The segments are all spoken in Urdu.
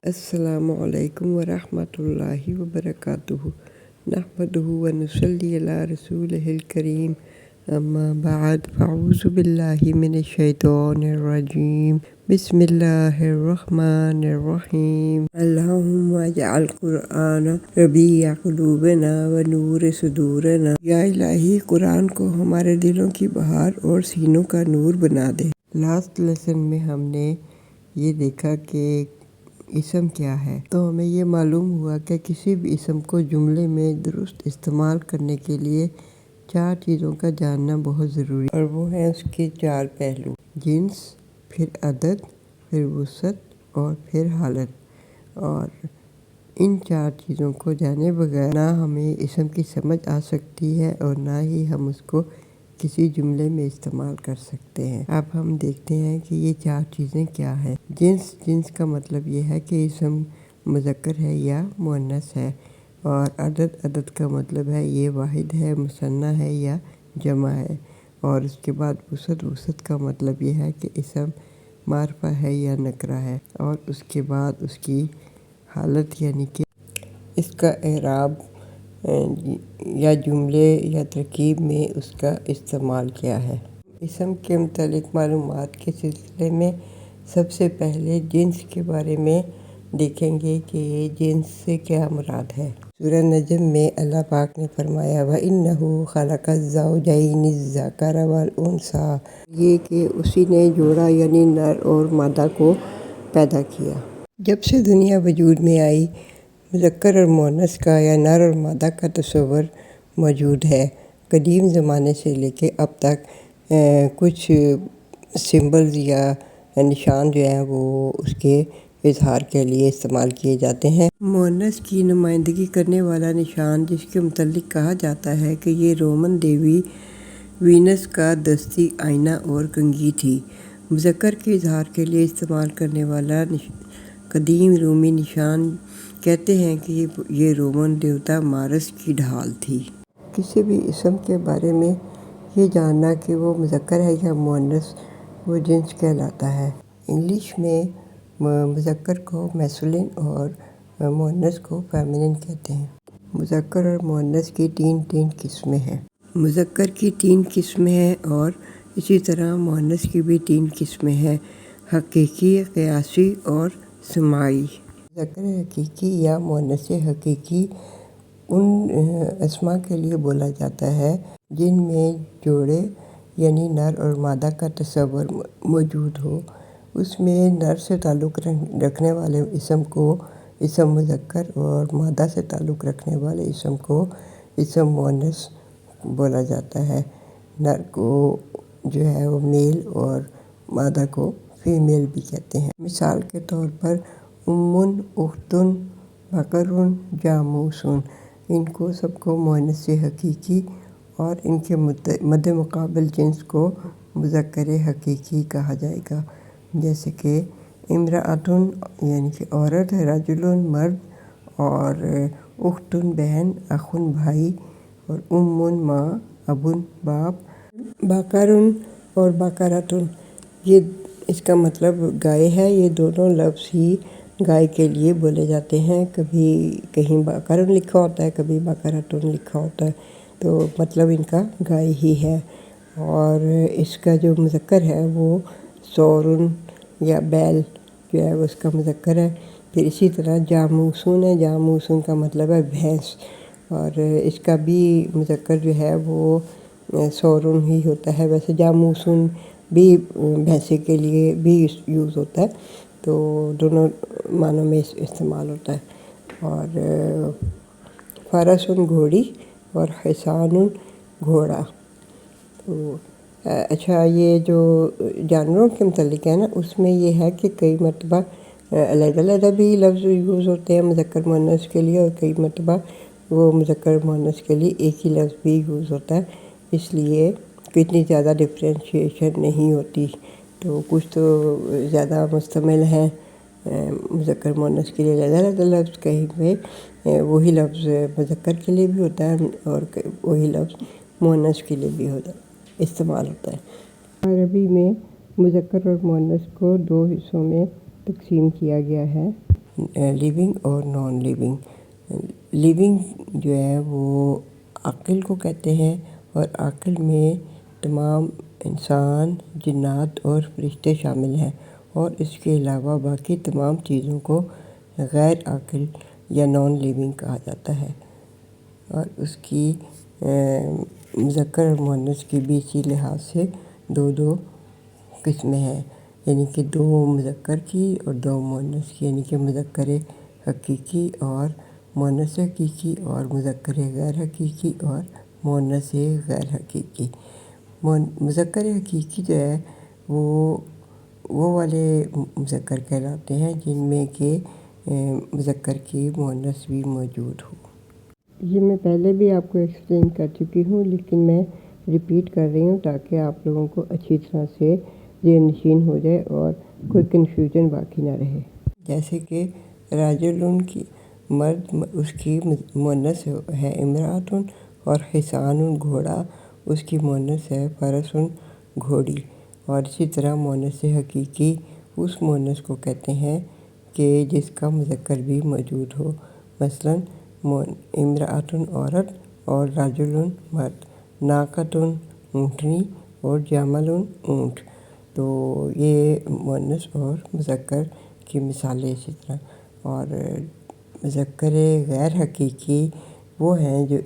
السلام علیکم ورحمۃ اللہ وبرکاتہ نحمدہ ونصلی علی رسولہ الکریم اما بعد فاعوذ باللہ من الشیطان الرجیم بسم اللہ الرحمن الرحیم اللہم اجعل قرآن ربیع قلوبنا ونور صدورنا، یا الہی قرآن کو ہمارے دلوں کی بہار اور سینوں کا نور بنا دے۔ لاسٹ لیسن میں ہم نے یہ دیکھا کہ اسم کیا ہے، تو ہمیں یہ معلوم ہوا کہ کسی بھی اسم کو جملے میں درست استعمال کرنے کے لیے 4 چیزوں کا جاننا بہت ضروری ہے، اور وہ ہیں اس کے 4 پہلو: جنس، پھر عدد، پھر وسعت اور پھر حالت۔ اور ان 4 چیزوں کو جانے بغیر نہ ہمیں اسم کی سمجھ آ سکتی ہے اور نہ ہی ہم اس کو کسی جملے میں استعمال کر سکتے ہیں۔ اب ہم دیکھتے ہیں کہ یہ 4 چیزیں کیا ہیں۔ جنس کا مطلب یہ ہے کہ اسم مذکر ہے یا مؤنث ہے، اور عدد کا مطلب ہے یہ واحد ہے، مثنیٰ ہے یا جمع ہے۔ اور اس کے بعد وسعت کا مطلب یہ ہے کہ اسم معرفہ ہے یا نکرہ ہے۔ اور اس کے بعد اس کی حالت، یعنی کہ اس کا اعراب یا جملے یا ترکیب میں اس کا استعمال کیا ہے۔ اسم کے متعلق معلومات کے سلسلے میں سب سے پہلے جنس کے بارے میں دیکھیں گے کہ جنس سے کیا مراد ہے۔ سورہ نجم میں اللہ پاک نے فرمایا وَإِنَّهُ خَلَقَ الزَّوْجَيْنِ الذَّكَرَ وَالْأُنثَىٰ، یہ کہ اسی نے جوڑا یعنی نر اور مادہ کو پیدا کیا۔ جب سے دنیا وجود میں آئی، مذکر اور مؤنث کا یا نر اور مادہ کا تصور موجود ہے۔ قدیم زمانے سے لے کے اب تک کچھ سمبلز یا نشان جو ہیں وہ اس کے اظہار کے لیے استعمال کیے جاتے ہیں۔ مؤنث کی نمائندگی کرنے والا نشان، جس کے متعلق کہا جاتا ہے کہ یہ رومن دیوی وینس کا دستی آئینہ اور کنگھی تھی۔ مذکر کے اظہار کے لیے استعمال کرنے والا قدیم رومی نشان کہتے ہیں کہ یہ رومن دیوتا مارس کی ڈھال تھی۔ کسی بھی اسم کے بارے میں یہ جاننا کہ وہ مذکر ہے یا مؤنث، وہ جنس کہلاتا ہے۔ انگلش میں مذکر کو میسکولن اور مؤنث کو فیمینن کہتے ہیں۔ مذکر اور مؤنث کی تین قسمیں ہیں۔ مذکر کی 3 قسمیں ہیں اور اسی طرح مؤنث کی بھی 3 قسمیں ہیں: حقیقی، قیاسی اور سماعی۔ مذکر حقیقی یا مؤنث حقیقی ان اسماء کے لیے بولا جاتا ہے جن میں جوڑے یعنی نر اور مادہ کا تصور موجود ہو۔ اس میں نر سے تعلق رکھنے والے اسم کو اسم مذکر اور مادہ سے تعلق رکھنے والے اسم کو اسم مؤنث بولا جاتا ہے۔ نر کو جو ہے وہ میل اور مادہ کو فیمیل بھی کہتے ہیں۔ مثال کے طور پر اختن، بکرن، جاموسن، ان کو سب کو مؤنث حقیقی اور ان کے مد مقابل جنس کو مذکر حقیقی کہا جائے گا، جیسے کہ امرأتن یعنی کہ عورت، رجلن مرد، اور اختن بہن، اخن بھائی، اور امن ماں، ابن باپ۔ بکرن اور بکرتن، یہ اس کا مطلب گائے ہے۔ یہ دونوں لفظ ہی گائے کے لیے بولے جاتے ہیں، کبھی کہیں بکرن لکھا ہوتا ہے، کبھی بکرتن لکھا ہوتا ہے، تو مطلب ان کا گائے ہی ہے۔ اور اس کا جو مذکر ہے وہ سورن یا بیل جو ہے وہ اس کا مذکر ہے۔ پھر اسی طرح جاموسن ہے، جاموسن کا مطلب ہے بھینس، اور اس کا بھی مذکر جو ہے وہ سورن ہی ہوتا ہے۔ ویسے جاموسن بھی بھینسے کے لیے بھی یوز ہوتا ہے، تو دونوں معنوں میں استعمال ہوتا ہے۔ اور فرسن گھوڑی اور حصان گھوڑا۔ تو اچھا، یہ جو جانوروں کے متعلق ہے نا، اس میں یہ ہے کہ کئی مرتبہ علیحدہ بھی لفظ یوز ہوتے ہیں مذکر مؤنث کے لیے، اور کئی مرتبہ وہ مذکر مؤنث کے لیے ایک ہی لفظ بھی یوز ہوتا ہے، اس لیے اتنی زیادہ ڈفرینشیشن نہیں ہوتی۔ تو کچھ تو زیادہ مشتمل ہیں مذکر مؤنث کے لیے علیحدہ لفظ، کہیں پہ وہی لفظ مذکر کے لیے بھی ہوتا ہے اور وہی لفظ مؤنث کے لیے بھی استعمال ہوتا ہے۔ عربی میں مذکر اور مؤنث کو 2 حصوں میں تقسیم کیا گیا ہے۔ لیونگ اور نان لیونگ۔ لیونگ جو ہے وہ عقل کو کہتے ہیں، اور عقل میں تمام انسان، جنات اور فرشتے شامل ہیں، اور اس کے علاوہ باقی تمام چیزوں کو غیر عقل یا نان لیونگ کہا جاتا ہے، اور اس کی مذکر اور مؤنث کی بھی اسی لحاظ سے دو قسمیں ہیں، یعنی کہ 2 مذکر کی اور 2 مؤنث کی، یعنی کہ مذکر حقیقی اور مؤنث حقیقی، اور مذکر غیر حقیقی اور مؤنث غیر حقیقی۔ مذکر حقیقی جو ہے وہ والے مذکر کہلاتے ہیں جن میں کہ مذکر کی مؤنث بھی موجود ہو۔ یہ میں پہلے بھی آپ کو ایکسپلین کر چکی ہوں، لیکن میں ریپیٹ کر رہی ہوں تاکہ آپ لوگوں کو اچھی طرح سے ذہن نشین ہو جائے اور کوئی کنفیوژن باقی نہ رہے۔ جیسے کہ راجل کی مرد، اس کی مؤنث ہے امرأۃ، اور حصان گھوڑا، اس کی مؤنث ہے فرس گھوڑی، اور اسی طرح مؤنث حقیقی اس مؤنث کو کہتے ہیں کہ جس کا مذکر بھی موجود ہو، مثلاً امرأۃ عورت اور رجل مرد، ناقۃ اونٹنی اور جمل اونٹ۔ تو یہ مؤنث اور مذکر کی مثالیں اسی طرح۔ اور مذکر غیر حقیقی وہ ہیں جو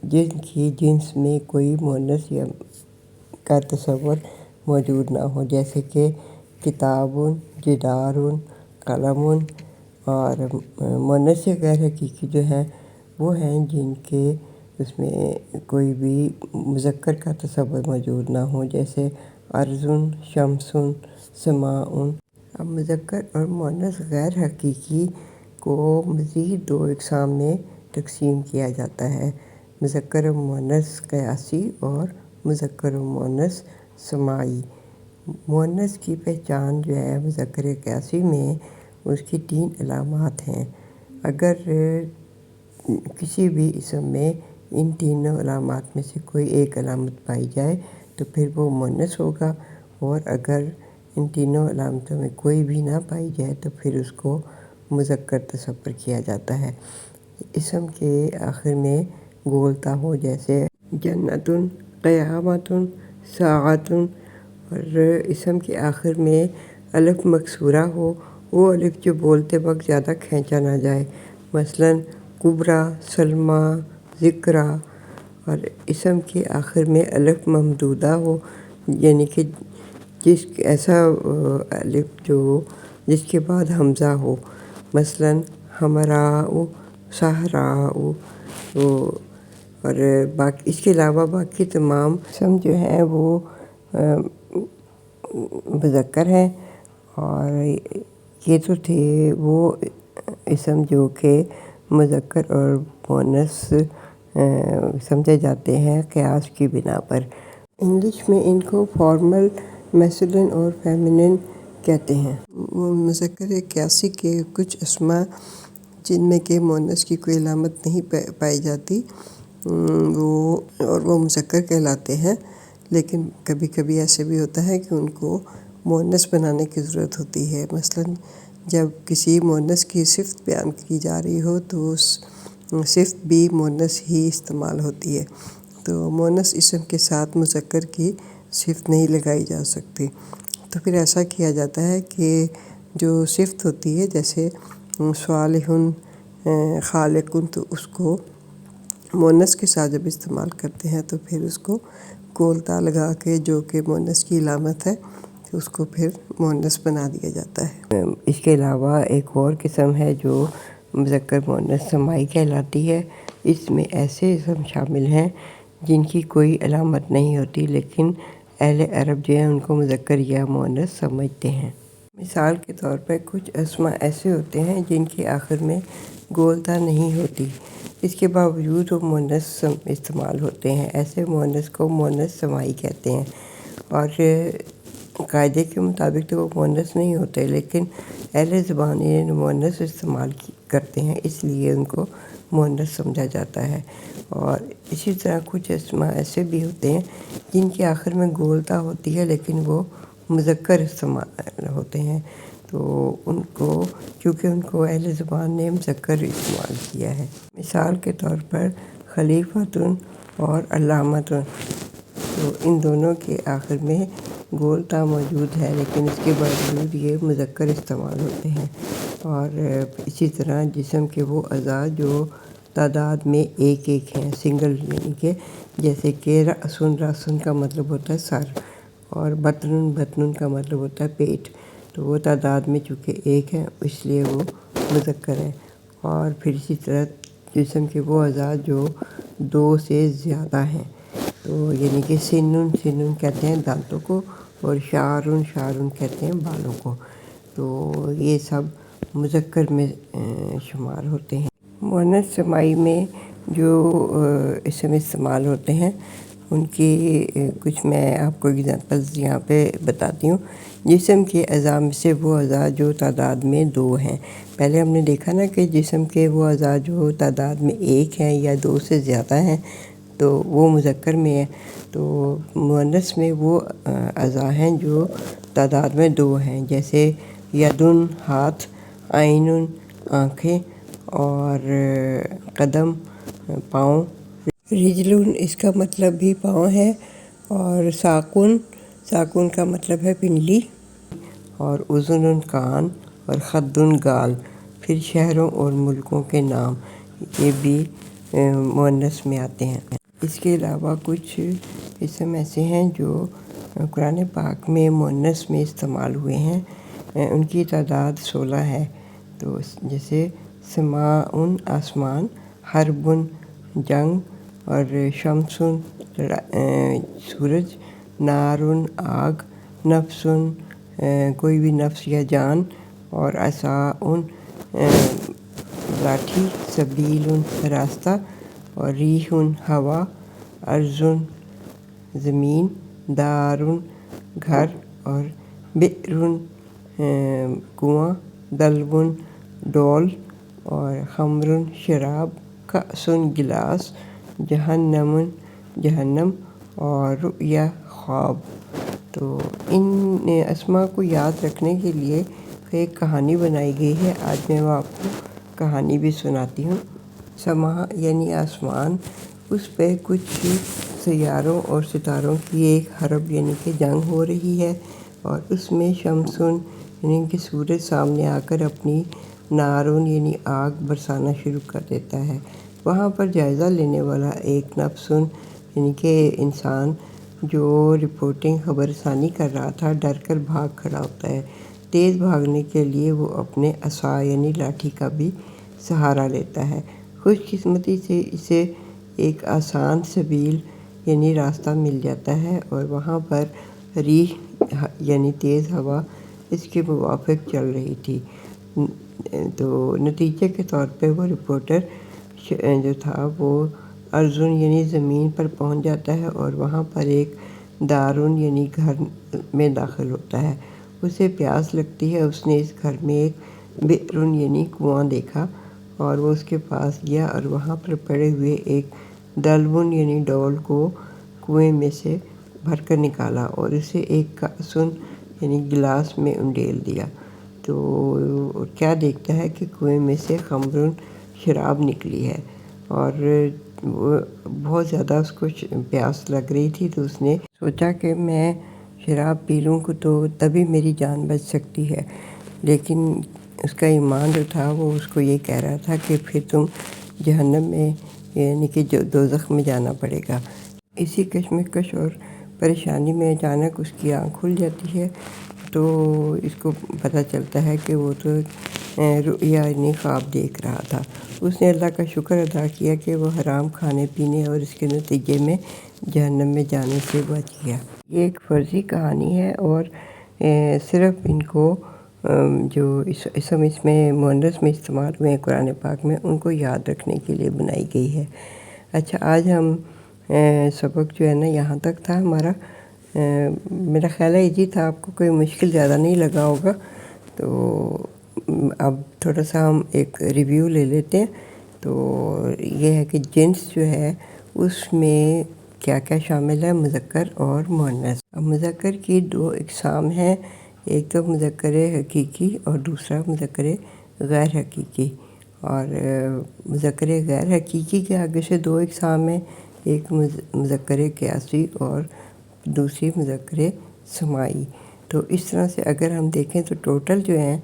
جن کی جنس میں کوئی مؤنث یا کا تصور موجود نہ ہو، جیسے کہ کتاب، جدار، قلم۔ اور مؤنث غیر حقیقی جو ہیں وہ ہیں جن کے اس میں کوئی بھی مذکر کا تصور موجود نہ ہو، جیسے ارض، شمس، سماء۔ اب مذکر اور مؤنث غیر حقیقی کو مزید 2 اقسام میں تقسیم کیا جاتا ہے، مذکر و مؤنث قیاسی اور مذکر و مؤنث سماعی۔ مؤنث کی پہچان جو ہے مذکر قیاسی میں اس کی 3 علامات ہیں۔ اگر کسی بھی اسم میں ان تینوں علامات میں سے کوئی ایک علامت پائی جائے تو پھر وہ مؤنث ہوگا، اور اگر ان تینوں علامتوں میں کوئی بھی نہ پائی جائے تو پھر اس کو مذکر تصور کیا جاتا ہے۔ اسم کے آخر میں گولتا ہو، جیسے جنت، قیامت، ساعۃ، اور اسم کے آخر میں الف مکسورہ ہو، وہ الف جو بولتے وقت زیادہ کھینچا نہ جائے، مثلاً کبریٰ، سلمیٰ، ذکریٰ۔ اور اسم کے آخر میں الف ممدودہ ہو، یعنی کہ ایسا الف جس کے بعد حمزہ ہو، مثلاً حمراء، صحراء۔ اور باقی اس کے علاوہ باقی تمام اسم جو ہیں وہ مذکر ہیں، اور یہ تو تھے وہ اسم جو کہ مذکر اور مؤنث سمجھے جاتے ہیں قیاس کی بنا پر۔ انگلش میں ان کو فارمل، میسکولن اور فیمینن کہتے ہیں۔ مذکر قیاسی کے کچھ اسماء جن میں کہ مؤنث کی کوئی علامت نہیں پائی جاتی وہ مذکر کہلاتے ہیں، لیکن کبھی کبھی ایسے بھی ہوتا ہے کہ ان کو مؤنث بنانے کی ضرورت ہوتی ہے۔ مثلاً جب کسی مؤنث کی صفت بیان کی جا رہی ہو تو صفت بھی مؤنث ہی استعمال ہوتی ہے، تو مؤنث اسم کے ساتھ مذکر کی صفت نہیں لگائی جا سکتی، تو پھر ایسا کیا جاتا ہے کہ جو صفت ہوتی ہے جیسے صالح، خالق، تو اس کو مؤنث کے ساتھ جب استعمال کرتے ہیں تو پھر اس کو گولتا لگا کے جو کہ مؤنث کی علامت ہے اس کو پھر مؤنث بنا دیا جاتا ہے۔ اس کے علاوہ ایک اور قسم ہے جو مذکر مؤنث سماعی کہلاتی ہے۔ اس میں ایسے اسم شامل ہیں جن کی کوئی علامت نہیں ہوتی، لیکن اہل عرب جو ہیں ان کو مذکر یا مؤنث سمجھتے ہیں۔ مثال کے طور پر کچھ اسماء ایسے ہوتے ہیں جن کے آخر میں گولتا نہیں ہوتی، اس کے باوجود وہ مؤنث استعمال ہوتے ہیں، ایسے مؤنث کو مؤنث سماعی کہتے ہیں، اور قاعدے کے مطابق تو وہ مؤنث نہیں ہوتے، لیکن اہل زبان مؤنث استعمال کرتے ہیں، اس لیے ان کو مؤنث سمجھا جاتا ہے۔ اور اسی طرح کچھ اسماء ایسے بھی ہوتے ہیں جن کے آخر میں گولتا ہوتی ہے لیکن وہ مذکر استعمال ہوتے ہیں، تو ان کو چونکہ ان کو اہل زبان نے مذکر استعمال کیا ہے۔ مثال کے طور پر خلیفتن اور علامتن، تو ان دونوں کے آخر میں گول تا موجود ہے، لیکن اس کے باوجود یہ مذکر استعمال ہوتے ہیں۔ اور اسی طرح جسم کے وہ اعضاء جو تعداد میں ایک ایک ہیں، سنگل، یعنی کہ جیسے کہ رأسن، رأسن کا مطلب ہوتا ہے سر، اور بطن، بطن کا مطلب ہوتا ہے پیٹ، تو وہ تعداد میں چونکہ ایک ہیں اس لیے وہ مذکر ہے۔ اور پھر اسی طرح جسم کے وہ اعضاء جو دو سے زیادہ ہیں، تو یعنی کہ سنن، سنن کہتے ہیں دانتوں کو، اور شعرن، شعرن کہتے ہیں بالوں کو، تو یہ سب مذکر میں شمار ہوتے ہیں۔ مؤنث سمائی میں جو اسم استعمال ہوتے ہیں ان کی کچھ میں آپ کو اگزامپلز یہاں پہ بتاتی ہوں۔ جسم کے اعضاء میں سے وہ اعضاء جو تعداد میں دو ہیں، پہلے ہم نے دیکھا نا کہ جسم کے وہ اعضاء جو تعداد میں ایک ہیں یا دو سے زیادہ ہیں تو وہ مذکر میں ہے، تو مؤنث میں وہ اعضاء ہیں جو تعداد میں دو ہیں، جیسے یدن ہاتھ، عینن آنکھیں، اور قدم پاؤں، رجلن اس کا مطلب بھی پاؤں ہے، اور ساقن، ساقن کا مطلب ہے پنڈلی، اور اذن کان، اور خدن گال۔ پھر شہروں اور ملکوں کے نام یہ بھی مؤنث میں آتے ہیں۔ اس کے علاوہ کچھ اسم ایسے ہیں جو قرآن پاک میں مؤنث میں استعمال ہوئے ہیں، ان کی تعداد 16 ہے، تو جیسے سماء آسمان، حربن جنگ، اور شمسن سورج، نارن آگ، نفسن کوئی بھی نفس یا جان، اور عصاء لاٹھی، سبیل راستہ، اور ریح ہوا، ارض زمین، دار گھر، اور بئر کنواں، دلو ڈول، اور خمر شراب، کأس گلاس، جہنم جہنم، اور رؤیا خواب۔ تو ان اسماء کو یاد رکھنے کے لیے ایک کہانی بنائی گئی ہے، آج میں وہ آپ کو کہانی بھی سناتی ہوں۔ سما یعنی آسمان، اس پہ کچھ سیاروں اور ستاروں کی ایک حرب یعنی کہ جنگ ہو رہی ہے، اور اس میں شمسن یعنی کہ سورج سامنے آ کر اپنی نارن یعنی آگ برسانا شروع کر دیتا ہے۔ وہاں پر جائزہ لینے والا ایک نفسن یعنی کہ انسان جو رپورٹنگ خبر رسانی کر رہا تھا، ڈر کر بھاگ کھڑا ہوتا ہے۔ تیز بھاگنے کے لیے وہ اپنے عصا یعنی لاٹھی کا بھی سہارا لیتا ہے۔ خوش قسمتی سے اسے ایک آسان سبیل یعنی راستہ مل جاتا ہے، اور وہاں پر ریح یعنی تیز ہوا اس کے موافق چل رہی تھی، تو نتیجے کے طور پہ وہ رپورٹر جو تھا وہ ارضن یعنی زمین پر پہنچ جاتا ہے، اور وہاں پر ایک دارن یعنی گھر میں داخل ہوتا ہے۔ اسے پیاس لگتی ہے، اس نے اس گھر میں ایک بئرن یعنی کنواں دیکھا، اور وہ اس کے پاس گیا اور وہاں پر پڑے ہوئے ایک دلون یعنی ڈول کو کنویں میں سے بھر کر نکالا، اور اسے ایک کأسن یعنی گلاس میں انڈیل دیا، تو کیا دیکھتا ہے کہ کنویں میں سے خمرن شراب نکلی ہے، اور وہ بہت زیادہ اس کو پیاس لگ رہی تھی، تو اس نے سوچا کہ میں شراب پی لوں تو تبھی میری جان بچ سکتی ہے، لیکن اس کا ایمان جو تھا وہ اس کو یہ کہہ رہا تھا کہ پھر تم جہنم میں یعنی کہ دوزخ میں جانا پڑے گا۔ اسی کشمکش اور پریشانی میں اچانک اس کی آنکھ کھل جاتی ہے، تو اس کو پتہ چلتا ہے کہ وہ تو رؤیا یعنی خواب دیکھ رہا تھا۔ اس نے اللہ کا شکر ادا کیا کہ وہ حرام کھانے پینے اور اس کے نتیجے میں جہنم میں جانے سے بچ گیا۔ یہ ایک فرضی کہانی ہے، اور صرف ان کو جو اسم اس میں مؤنث میں استعمال ہوئے ہیں قرآن پاک میں، ان کو یاد رکھنے کے لیے بنائی گئی ہے۔ اچھا، آج ہم سبق جو ہے نا یہاں تک تھا ہمارا، میرا خیال ہے ایزی تھا، آپ کو کوئی مشکل زیادہ نہیں لگا ہوگا، تو اب تھوڑا سا ہم ایک ریویو لے لیتے ہیں۔ تو یہ ہے کہ جنس جو ہے اس میں کیا کیا شامل ہے، مذکر اور مؤنث۔ مذکر کی دو اقسام ہیں، ایک تو مذکر حقیقی اور دوسرا مذکر غیر حقیقی۔ اور مذکر غیر حقیقی کے آگے سے دو اقسام ہیں، ایک مذکر قیاسی اور دوسری مذکر سماعی۔ تو اس طرح سے اگر ہم دیکھیں تو ٹوٹل جو ہیں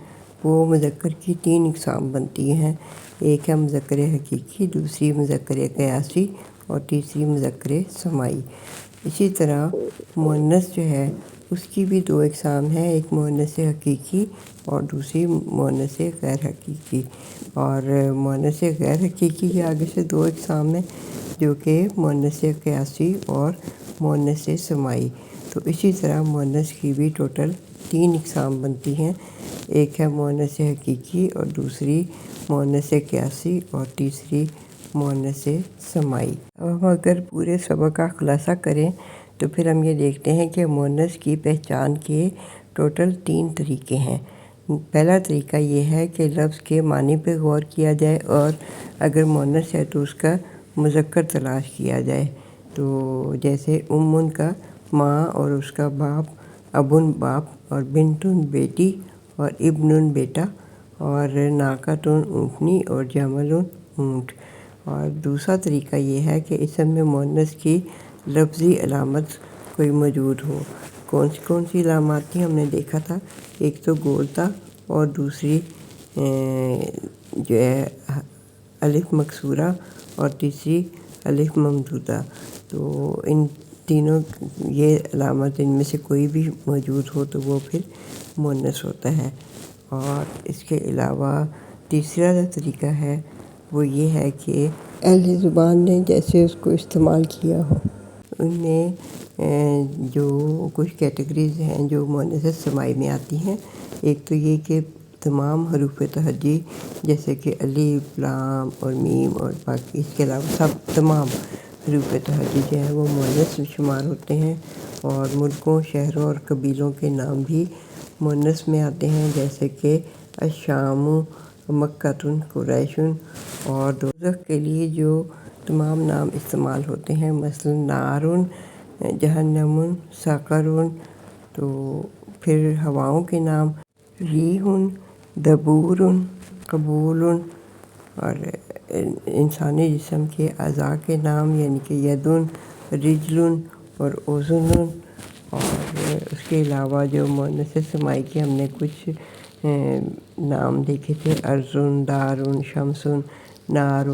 وہ مذکر کی 3 اقسام بنتی ہیں، ایک ہے مذکر حقیقی، دوسری مذکر قیاسی اور تیسری مذکر سماعی۔ اسی طرح مؤنث جو ہے اس کی بھی 2 اقسام ہیں، ایک مؤنث حقیقی اور دوسری مؤنث غیر حقیقی۔ اور مؤنث غیر حقیقی کے آگے سے 2 اقسام ہیں جو کہ مؤنث قیاسی اور مؤنث سماعی۔ تو اسی طرح مؤنث کی بھی ٹوٹل 3 اقسام بنتی ہیں، ایک ہے مؤنث حقیقی اور دوسری مؤنث قیاسی اور تیسری مؤنث سماعی۔ اب ہم اگر پورے سبق کا خلاصہ کریں تو پھر ہم یہ دیکھتے ہیں کہ مؤنث کی پہچان کے ٹوٹل 3 طریقے ہیں۔ پہلا طریقہ یہ ہے کہ لفظ کے معنی پہ غور کیا جائے اور اگر مؤنث ہے تو اس کا مذکر تلاش کیا جائے۔ تو جیسے امن کا ماں اور اس کا باپ، ابن باپ اور بنتن بیٹی اور ابن بیٹا اور ناقتن اونٹنی اور جمل اونٹ۔ اور دوسرا طریقہ یہ ہے کہ اسم میں مؤنث کی لفظی علامت کوئی موجود ہو۔ کون سی علامات تھی ہم نے دیکھا تھا، ایک تو گولتا اور دوسری جو ہے الف مکسورہ اور تیسری الف ممدودہ۔ تو ان تینوں یہ علامت ان میں سے کوئی بھی موجود ہو تو وہ پھر مؤنث ہوتا ہے۔ اور اس کے علاوہ تیسرا جو طریقہ ہے وہ یہ ہے کہ اہل زبان نے جیسے اس کو استعمال کیا ہو۔ ان میں جو کچھ کیٹیگریز ہیں جو مؤنث سماعی میں آتی ہیں، ایک تو یہ کہ تمام حروف تہجی جیسے کہ الف، لام اور میم اور باقی اس کے علاوہ سب تمام حروف تہجی جو ہیں وہ مؤنث شمار ہوتے ہیں۔ اور ملکوں، شہروں اور قبیلوں کے نام بھی مؤنث میں آتے ہیں، جیسے کہ الشام، مکۃ، قریش۔ اور دوزخ کے لیے جو تمام نام استعمال ہوتے ہیں، مثلا نار، جہنم، سقر۔ تو پھر ہواؤں کے نام ریح، دبور، قبول۔ اور انسانی جسم کے اعضاء کے نام یعنی کہ ید، رجل اور اذن۔ اور اس کے علاوہ جو مؤنث سماعی کے ہم نے کچھ نام دیکھے تھے، ارض، دار، شمس، نار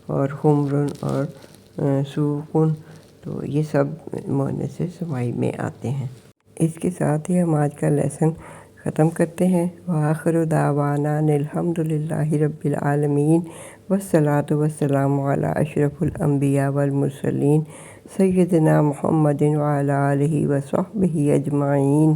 اور خمر اور سوق۔ تو یہ سب مؤنث سماعی میں آتے ہیں۔ اس کے ساتھ ہی ہم آج کا لیسن ختم کرتے ہیں۔ وآخر دعوانا الحمد للہ رب العالمین، والصلاۃ والسلام علی اشرف الانبیاء والمرسلین سیدنا محمد وعلی آلہ وصحبہ اجمعین۔